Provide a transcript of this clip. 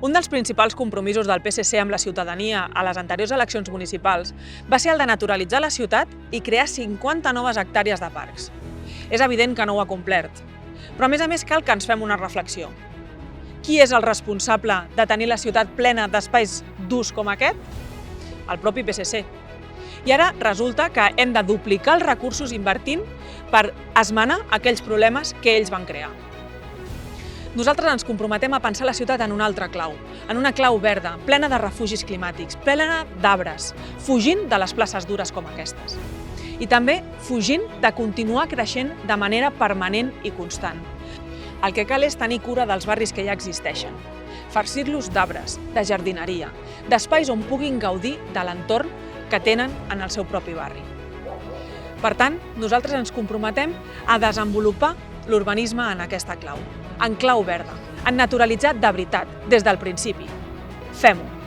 Un dels principals compromisos del PSC amb la ciutadania a les anteriors eleccions municipals va ser el de naturalitzar la ciutat i crear 50 noves hectàrees de parcs. És evident que no ho ha complert, però a més cal que ens fem una reflexió. Qui és el responsable de tenir la ciutat plena d'espais d'ús com aquest? El propi PSC. I ara resulta que hem de duplicar els recursos invertint per esmenar aquells problemes que ells van crear. Nosaltres ens comprometem a pensar la ciutat en una altra clau, en una clau verda, plena de refugis climàtics, plena d'arbres, fugint de les places dures com aquestes. I també fugint de continuar creixent de manera permanent i constant. El que cal és tenir cura dels barris que ja existeixen, farcir-los d'arbres, de jardineria, d'espais on puguin gaudir de l'entorn que tenen en el seu propi barri. Per tant, nosaltres ens comprometem a desenvolupar l'urbanisme en aquesta clau, en clau verda, en naturalitzar de veritat, des del principi. Fem-ho!